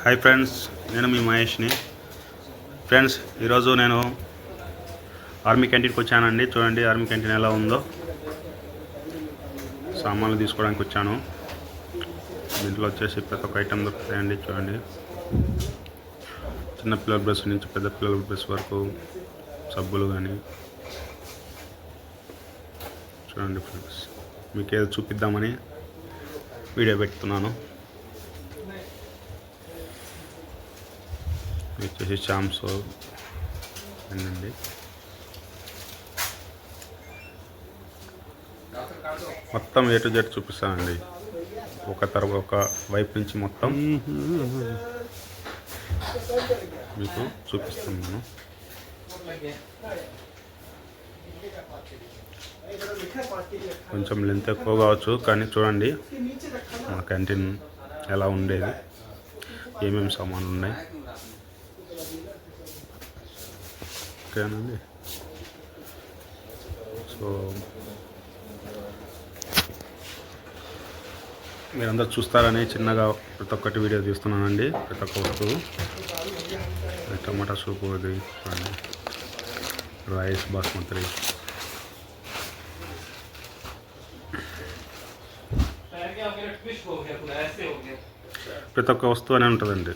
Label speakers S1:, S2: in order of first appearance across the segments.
S1: Hi friends, నేను మీ మహేష్ని. Friends, ఈరోజు నేను ఆర్మీ క్యాంటీన్కి వచ్చానండి. చూడండి ఆర్మీ క్యాంటీన్ ఎలా ఉందో. సామాన్లు తీసుకోవడానికి వచ్చాను. దీంట్లో వచ్చేసి ప్రతి ఒక్క ఐటెం దొరుకుతాయండి. చూడండి, చిన్న పిల్లల బ్రష్ నుంచి పెద్ద పిల్లల బ్రష్ వరకు సబ్బులు కానీ. చూడండి ఫ్రెండ్స్, మీకు ఏదో చూపిద్దామని వీడియో పెడుతున్నాను. వచ్చేసి షాంప్స్ అండి. మొత్తం ఏ టు జెడ్ చూపిస్తానండి. ఒక వైపు నుంచి మొత్తం మీకు చూపిస్తున్నాను. కొంచెం లెంత్ ఎక్కువ కావచ్చు, కానీ చూడండి మా క్యాంటీన్ ఎలా ఉండేది, ఏమేమి సామాన్లు ఉన్నాయి. ఓకేనండి. సో మీరందరూ చూస్తారని చిన్నగా ప్రతి ఒక్కటి వీడియో తీస్తున్నానండి. ప్రతి ఒక్క వస్తువు. టమాటా సూప్, అది చూడండి, రైస్, బాస్మతి రైస్, ప్రతి ఒక్క వస్తువు అనే ఉంటుందండి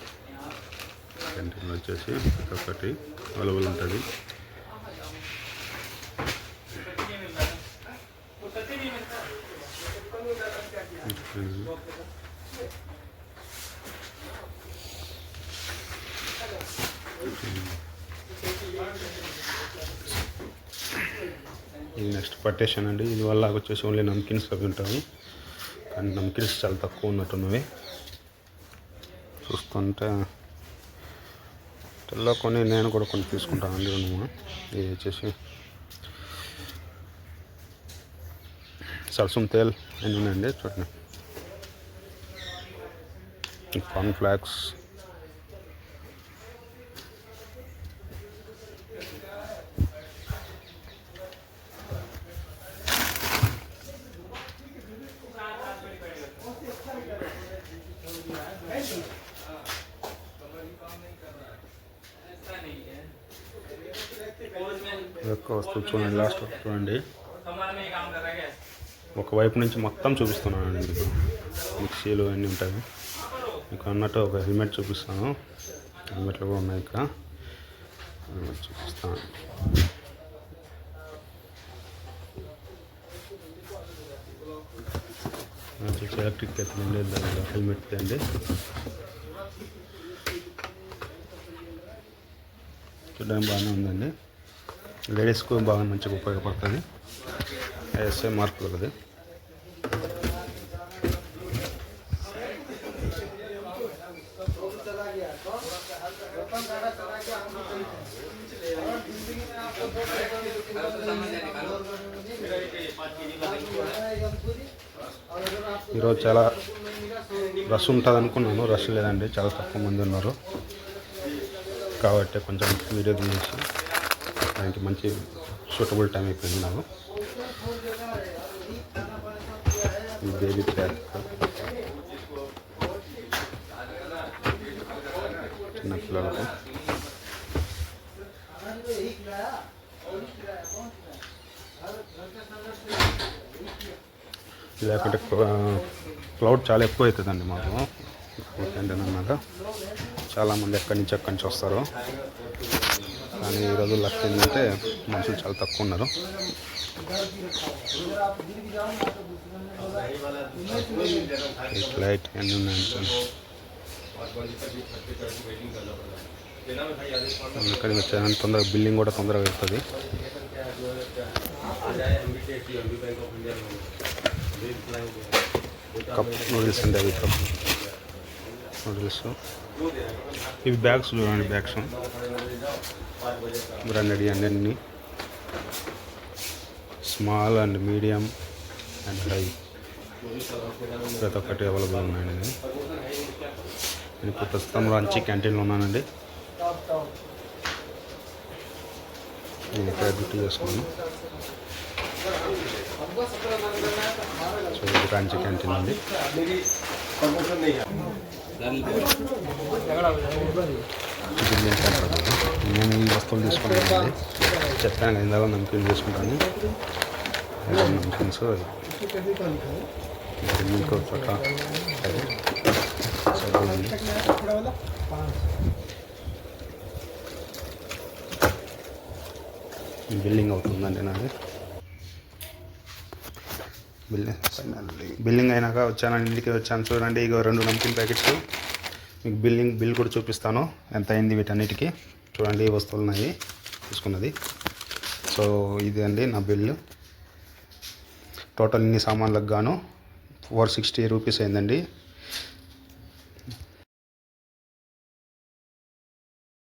S1: క్యాంటీన్లో. వచ్చేసి ప్రతి ఒక్కటి అవైలబుల్ ఉంటుంది. ఇది నెక్స్ట్ పర్టేషన్ అండి. ఇది వల్ల వచ్చేసి ఓన్లీ నమ్కిన్స్ అవి ఉంటాయి, కానీ నమ్కిన్స్ చాలా తక్కువ ఉన్నట్టున్నవి. చూస్తుంటే తెల్ల కొన్ని, నేను కూడా కొన్ని తీసుకుంటానండి. ఇది వచ్చేసి సరసం తేల్ అన్నీ ఉన్నాయండి. చూడండి, కార్న్ ఫ్లాక్స్, ఎక్కువ వస్తువు చూడండి. లాస్ట్ చూడండి, ఒకవైపు నుంచి మొత్తం చూపిస్తున్నానండి. మీకు మిక్సీలు అన్నీ ఉంటాయి. మీకు అన్నట్టు ఒక హెల్మెట్ చూపిస్తాను. హెల్మెట్లు కూడా ఉన్నాయి ఇక్కడ, హెల్మెట్ చూపిస్తాను. ఎలక్ట్రిక్ ఎత్తండి, హెల్మెట్ అండి. చూడడానికి బాగానే ఉందండి. లేడీస్కు బాగా మంచిగా ఉపయోగపడుతుంది. ఐఎస్ఐ మార్క్ కలది. ఈరోజు చాలా రష్ ఉంటుంది అనుకున్నాను. రష్ లేదండి, చాలా తక్కువ మంది ఉన్నారు. కాబట్టి కొంచెం వీడియో తీసి దానికి మంచి సూటబుల్ టైం అయిపోయింది నాకు. ఈ బేబీ ప్యాక్, చిన్న పిల్లలకు. లేకుంటే క్లౌడ్ చాలా ఎక్కువ అవుతుందండి మాకు క్యాంటీన్ అన్నాక. చాలామంది ఎక్కడి నుంచి వస్తారు, కానీ ఈరోజు లక్ ఏంటంటే మనుషులు చాలా తక్కువ ఉన్నారు. లైట్ అన్నీ ఉన్నాయి. ఇక్కడికి వచ్చాయని తొందరగా బిల్లింగ్ కూడా తొందరగా అవుతుంది. కప్ నూడిల్స్ అండి, అవి కప్ నూడిల్స్. ఇవి బ్యాగ్స్ చూడండి, బ్యాగ్స్ బ్రాండెడ్ అన్నీ. Small and medium and high ప్రతి ఒక్కటి అవైలబుల్ ఉన్నాయండి. నేను ఇప్పుడు ప్రస్తుతం లంచ్ క్యాంటీన్లో ఉన్నానండి. నేను ఇక్కడ డ్యూటీ చేసుకున్నాను. సో ఇది లంచ్ క్యాంటీన్ అండి. Billing counter. నేను ఈ వస్తువులు తీసుకున్నానండి. చెప్పాను ఇందాక నమ్కిన్ తీసుకుంటాను. నమ్కిన్స్ బిల్లింగ్ చోట బిల్లింగ్ అవుతుందండి నాది. బిల్లింగ్ అయినాక వచ్చాను, ఇంటికి వచ్చాను. చూడండి, ఇక 2 నమ్కిన్ ప్యాకెట్స్. మీకు బిల్ కూడా చూపిస్తాను ఎంత అయింది వీటన్నిటికీ. చూడండి, ఈ వస్తువులు ఉన్నాయి తీసుకున్నది. సో ఇది అండి నా బిల్లు. టోటల్ ఇన్ని సామాన్లకు గాను 460 రూపీస్ అయిందండి.